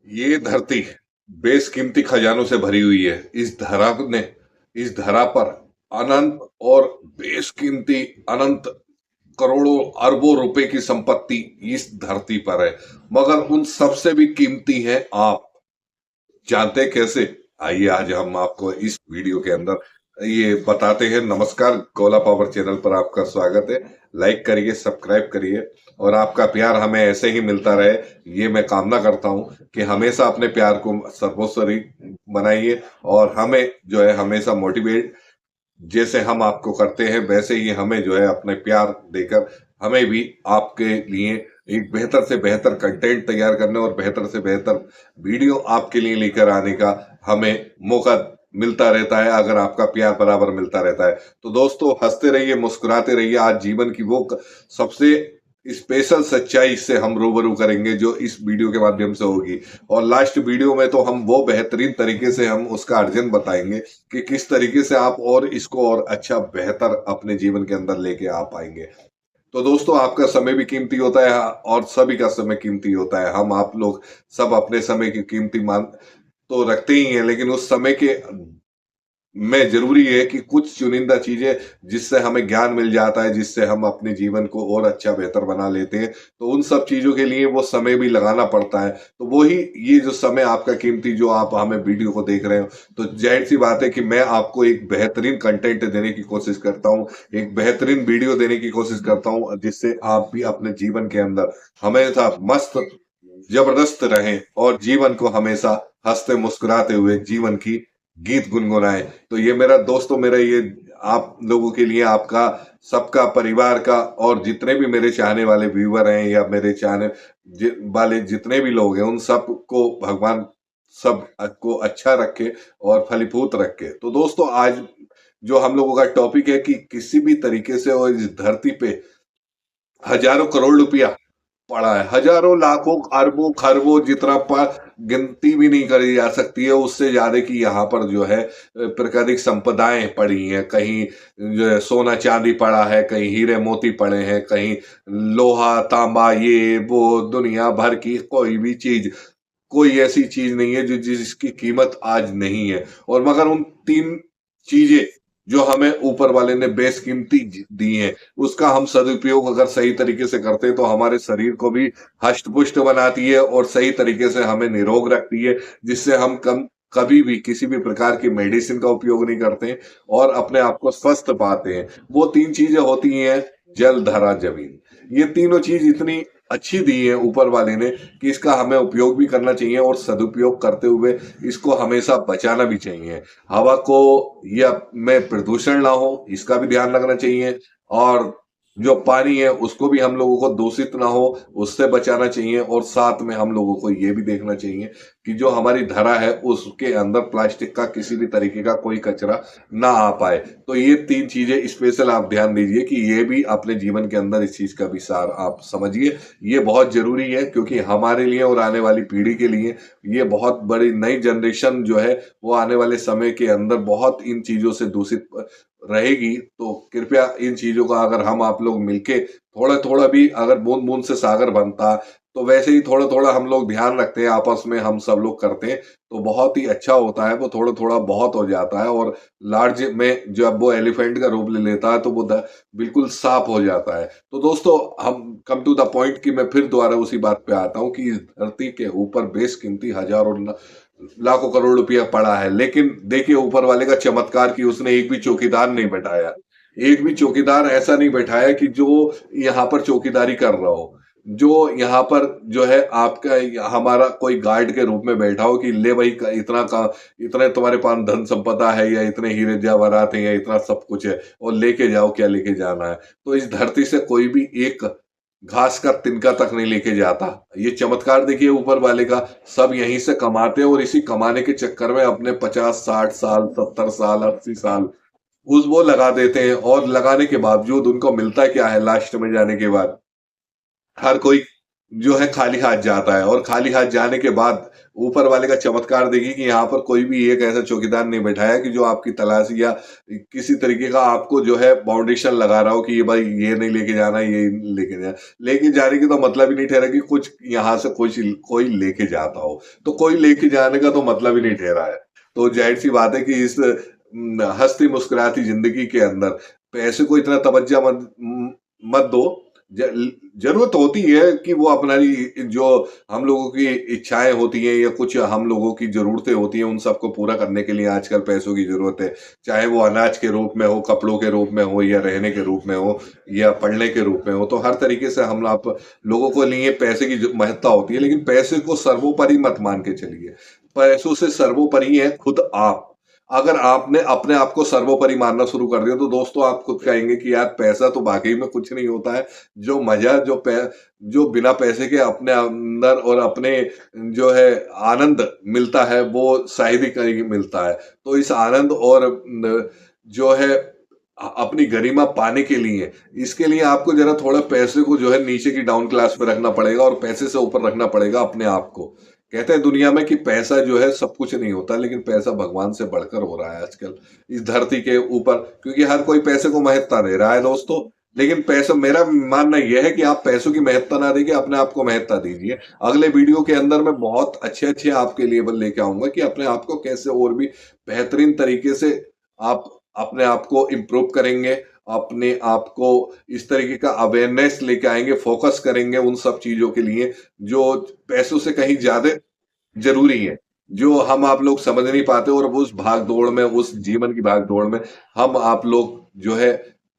ये धरती बेशकीमती खजानों से भरी हुई है। इस धरा पर अनंत और बेशकीमती अनंत करोड़ों अरबों रुपए की संपत्ति इस धरती पर है। मगर उन सबसे भी कीमती है आप। जानते कैसे? आइए आज हम आपको इस वीडियो के अंदर ये बताते हैं। नमस्कार, गोला पावर चैनल पर आपका स्वागत है। लाइक करिए, सब्सक्राइब करिए और आपका प्यार हमें ऐसे ही मिलता रहे, ये मैं कामना करता हूं कि हमेशा अपने प्यार को सर्वोपरि बनाइए और हमें जो है हमेशा मोटिवेट, जैसे हम आपको करते हैं वैसे ही हमें जो है अपने प्यार देकर हमें भी आपके लिए एक बेहतर से बेहतर कंटेंट तैयार करने और बेहतर से बेहतर वीडियो आपके लिए लेकर आने का हमें मौका मिलता रहता है, अगर आपका प्यार बराबर मिलता रहता है। तो दोस्तों, हंसते रहिए, मुस्कुराते रहिए। आज जीवन की वो सबसे स्पेशल सच्चाई से हम रूबरू करेंगे जो इस वीडियो के माध्यम से होगी। और लास्ट वीडियो में तो हम वो बेहतरीन तरीके से हम उसका अर्जन बताएंगे कि किस तरीके से आप और इसको और अच्छा बेहतर अपने जीवन के अंदर लेके आ पाएंगे। तो दोस्तों, आपका समय भी कीमती होता है और सभी का समय कीमती होता है। हम आप लोग सब अपने समय की कीमती मान तो रखते ही हैं, लेकिन उस समय के में जरूरी है कि कुछ चुनिंदा चीजें जिससे हमें ज्ञान मिल जाता है, जिससे हम अपने जीवन को और अच्छा बेहतर बना लेते हैं, तो उन सब चीजों के लिए वो समय भी लगाना पड़ता है। तो वही ये जो समय आपका कीमती जो आप हमें वीडियो को देख रहे हो, तो जाहिर सी बात है कि मैं आपको एक बेहतरीन कंटेंट देने की कोशिश करता हूँ, एक बेहतरीन वीडियो देने की कोशिश करता हूँ, जिससे आप भी अपने जीवन के अंदर हमेशा मस्त जबरदस्त रहें और जीवन को हमेशा हंसते मुस्कुराते हुए जीवन की गीत गुनगुनाए। तो ये मेरा दोस्तों, मेरा ये आप लोगों के लिए, आपका सबका परिवार का और जितने भी मेरे चाहने वाले व्यूवर हैं या मेरे चाहने वाले जितने भी लोग हैं, उन सब को भगवान सब को अच्छा रखे और फलीभूत रखे। तो दोस्तों, आज जो हम लोगों का टॉपिक है कि किसी भी तरीके से और इस धरती पे हजारों करोड़ रुपया पड़ा है, हजारों लाखों अरबों खरबों जितना गिनती भी नहीं करी जा सकती है, उससे ज्यादा की यहाँ पर जो है प्राकृतिक संपदाएं पड़ी हैं। कहीं जो है सोना चांदी पड़ा है, कहीं हीरे मोती पड़े हैं, कहीं लोहा तांबा, ये वो दुनिया भर की कोई भी चीज, कोई ऐसी चीज नहीं है जो जिसकी कीमत आज नहीं है। और मगर उन तीन चीजें जो हमें ऊपर वाले ने बेशकीमती दी हैं, उसका हम सदुपयोग अगर सही तरीके से करते हैं तो हमारे शरीर को भी हष्ट पुष्ट बनाती है और सही तरीके से हमें निरोग रखती है, जिससे हम कभी भी किसी भी प्रकार की मेडिसिन का उपयोग नहीं करते और अपने आप को स्वस्थ पाते हैं। वो तीन चीजें होती हैं: जल, धरा, जमीन। ये तीनों चीज इतनी अच्छी दी है ऊपर वाले ने कि इसका हमें उपयोग भी करना चाहिए और सदुपयोग करते हुए इसको हमेशा बचाना भी चाहिए। हवा को या में प्रदूषण ना हो, इसका भी ध्यान रखना चाहिए। और जो पानी है उसको भी हम लोगों को दूषित ना हो, उससे बचाना चाहिए। और साथ में हम लोगों को ये भी देखना चाहिए कि जो हमारी धरा है उसके अंदर प्लास्टिक का किसी भी तरीके का कोई कचरा ना आ पाए। तो ये तीन चीजें स्पेशल आप ध्यान दीजिए कि ये भी अपने जीवन के अंदर इस चीज का विचार आप समझिए। ये बहुत जरूरी है क्योंकि हमारे लिए और आने वाली पीढ़ी के लिए ये बहुत बड़ी नई जनरेशन जो है वो आने वाले समय के अंदर बहुत इन चीजों से दूषित रहेगी। तो कृपया इन चीजों का अगर हम आप लोग मिलके थोड़ा थोड़ा भी, अगर बूंद बूंद से सागर बनता, तो वैसे ही थोड़ा थोड़ा हम लोग ध्यान रखते हैं, आपस में हम सब लोग करते हैं तो बहुत ही अच्छा होता है। वो थोड़ा थोड़ा बहुत हो जाता है और लार्ज में जब वो एलिफेंट का रूप ले लेता है तो वो बिल्कुल साफ हो जाता है। तो दोस्तों, हम कम टू द पॉइंट कि मैं फिर दोबारा उसी बात पे आता हूँ कि इस धरती के ऊपर बेशकीमती हजारों लाखों करोड़ रुपया पड़ा है, लेकिन देखिए ऊपर वाले का चमत्कार कि उसने एक भी चौकीदार नहीं बैठाया। एक भी चौकीदार ऐसा नहीं बैठाया कि जो यहाँ पर चौकीदारी कर रहा हो, जो यहाँ पर जो है आपका हमारा कोई गार्ड के रूप में बैठा हो कि ले भाई इतना का, इतने तुम्हारे पास धन संपदा है या इतने हीरे जवाहरात हैं या इतना सब कुछ है और लेके जाओ, क्या लेके जाना है। तो इस धरती से कोई भी एक घास का तिनका तक नहीं लेके जाता। ये चमत्कार देखिए ऊपर वाले का। सब यहीं से कमाते हैं और इसी कमाने के चक्कर में अपने 50 60 साल 70 साल 80 साल उस वो लगा देते हैं। और लगाने के बावजूद उनको मिलता क्या है लास्ट में जाने के बाद? हर कोई जो है खाली हाथ जाता है और खाली हाथ जाने के बाद ऊपर वाले का चमत्कार देखिए कि यहाँ पर कोई भी एक ऐसा चौकीदार नहीं बैठाया है कि जो आपकी तलाशी या किसी तरीके का आपको जो है बाउंडेशन लगा रहा हो कि ये भाई ये नहीं लेके जाना, ये नहीं लेके जाना। लेके जाने की तो मतलब ही नहीं ठहरा कि कुछ यहाँ से कुछ कोई लेके जाता हो। तो कोई लेके जाने का तो मतलब ही नहीं ठहरा है। तो ज़ाहिर-सी बात है कि इस हँसती मुस्कुराती ज़िंदगी के अंदर पैसे को इतना तवज्जो मत दो। ज़रूरत होती है कि वो अपना ही जो हम लोगों की इच्छाएँ होती हैं या कुछ हम लोगों की ज़रूरतें होती हैं, उन सबको पूरा करने के लिए आजकल पैसों की ज़रूरत है। चाहे वो अनाज के रूप में हो, कपड़ों के रूप में हो या रहने के रूप में हो या पढ़ने के रूप में हो। तो हर तरीके से हम आप लोगों को लिए पैसे की जो महत्ता होती है, लेकिन पैसे को सर्वोपरि मत मान के चलिए। पैसों से सर्वोपरि है खुद आप। अगर आपने अपने आप को सर्वोपरि मानना शुरू कर दिया तो दोस्तों आप खुद कहेंगे कि यार पैसा तो वाक़ई में कुछ नहीं होता है। जो मज़ा जो बिना पैसे के अपने अंदर और अपने जो है आनंद मिलता है वो शायद ही कहीं मिलता है। तो इस आनंद और जो है अपनी गरिमा पाने के लिए इसके लिए आपको ज़रा थोड़ा पैसे को जो है नीचे की डाउन क्लास पे रखना पड़ेगा और पैसे से ऊपर रखना पड़ेगा अपने आप को। कहते हैं दुनिया में कि पैसा जो है सब कुछ नहीं होता, लेकिन पैसा भगवान से बढ़कर हो रहा है आजकल इस धरती के ऊपर, क्योंकि हर कोई पैसे को महत्ता दे रहा है दोस्तों। लेकिन पैसा, मेरा मानना यह है कि आप पैसों की महत्ता ना देके अपने आप को महत्ता दीजिए। अगले वीडियो के अंदर मैं बहुत अच्छे-अच्छे आपके लिए लेके आऊँगा कि अपने आप को कैसे और भी बेहतरीन तरीके से आप अपने आप को इम्प्रूव करेंगे, अपने आप को इस तरीके का अवेयरनेस लेके आएँगे, फ़ोकस करेंगे उन सब चीज़ों के लिए जो पैसों से कहीं ज़्यादा ज़रूरी है, जो हम आप लोग समझ नहीं पाते और वो उस भाग-दौड़ में, उस जीवन की भाग-दौड़ में हम आप लोग जो है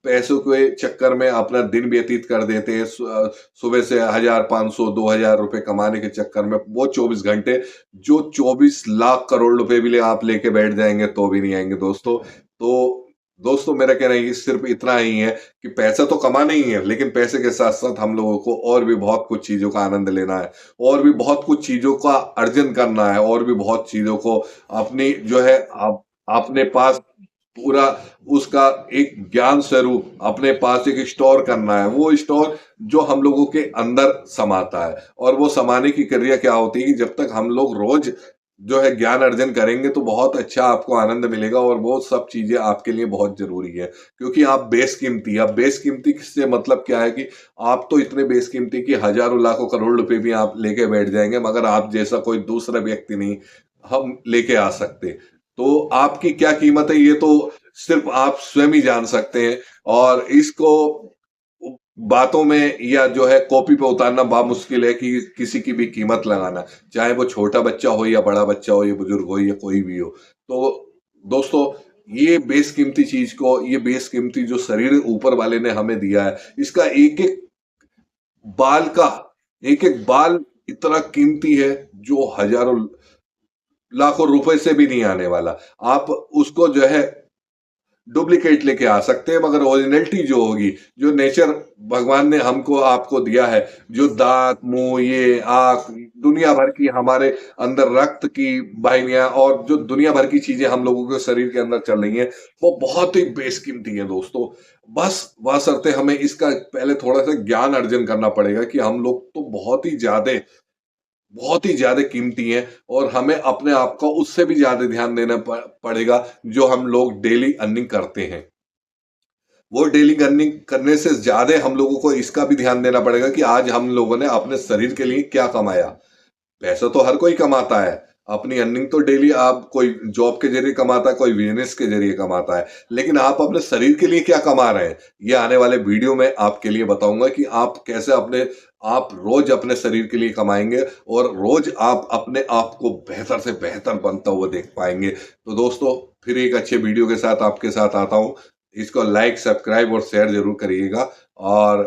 पैसों के चक्कर में अपना दिन व्यतीत कर देते हैं। सुबह से 1000-500 ₹2000 कमाने के चक्कर में वो 24 घंटे जो 24 लाख करोड़ रुपए भी ले आप लेके बैठ जाएँगे तो भी नहीं आएँगे दोस्तों। तो दोस्तों मेरा कहना है कि सिर्फ़ इतना ही है कि पैसा तो कमाना ही है, लेकिन पैसे के साथ-साथ हम लोगों को और भी बहुत कुछ चीज़ों का आनंद लेना है। और भी बहुत कुछ चीज़ों का अर्जन करना है और भी बहुत चीज़ों को अपनी जो है आप अपने पास पूरा उसका एक ज्ञान स्वरूप अपने पास एक स्टोर करना है। वो स्टोर जो हम लोगों के अंदर समाता है और वो समाने की क्रिया क्या होती है कि जब तक हम लोग रोज़ जो है ज्ञान अर्जन करेंगे तो बहुत अच्छा आपको आनंद मिलेगा और वो सब चीज़ें आपके लिए बहुत ज़रूरी है। क्योंकि आप बेशकीमती से मतलब क्या है कि आप तो इतने बेशकीमती कि हज़ारों लाखों करोड़ रुपए भी आप लेके बैठ जाएँगे, मगर आप जैसा कोई दूसरा व्यक्ति नहीं हम लेके आ सकते। तो आपकी क्या कीमत है ये तो सिर्फ़ आप स्वयं ही जान सकते हैं और इसको उ बातों में या जो है कॉपी पे उतारना मुश्किल है कि किसी की भी कीमत लगाना। चाहे वो छोटा बच्चा हो या बड़ा बच्चा हो या बुजुर्ग हो या कोई भी हो। तो दोस्तों ये बेशकीमती चीज़ को, ये बेशकीमती जो शरीर ऊपर वाले ने हमें दिया है, इसका एक-एक बाल का एक-एक बाल इतना कीमती है जो हज़ारों लाखों रुपए से भी नहीं आने वाला। आप उसको जो है डुप्लीकेट लेके आ सकते हैं, मगर ओरिजिनलिटी जो होगी, जो नेचर भगवान ने हमको आपको दिया है, जो दाँत, मुँह, ये आँख, दुनिया भर की हमारे अंदर रक्त की वाहिनियाँ और जो दुनिया भर की चीज़ें हम लोगों के शरीर के अंदर चल रही हैं, वो बहुत ही बेशकीमती हैं दोस्तों। बस बशर्ते हमें इसका पहले थोड़ा-सा ज्ञान अर्जन करना पड़ेगा कि हम लोग तो बहुत ही ज़्यादा कीमती हैं और हमें अपने आप को उससे भी ज़्यादा ध्यान देना पड़ेगा जो हम लोग डेली अर्निंग करते हैं। वो डेली अर्निंग करने से ज़्यादा हम लोगों को इसका भी ध्यान देना पड़ेगा कि आज हम लोगों ने अपने शरीर के लिए क्या कमाया। पैसा तो हर कोई कमाता है। अपनी अर्निंग तो डेली आप कोई जॉब के ज़रिए कमाता है, कोई बिज़नेस के ज़रिए कमाता है। लेकिन आप अपने शरीर के लिए क्या कमा रहे हैं? ये आने वाले वीडियो में आपके लिए बताऊँगा कि आप कैसे आप रोज़ अपने शरीर के लिए कमाएँगे और रोज़ आप अपने आप को बेहतर से बेहतर बनता हुआ देख पाएँगे। तो दोस्तों फिर एक अच्छे वीडियो के साथ आपके साथ आता हूँ। इसको लाइक, सब्सक्राइब और शेयर ज़रूर करिएगा और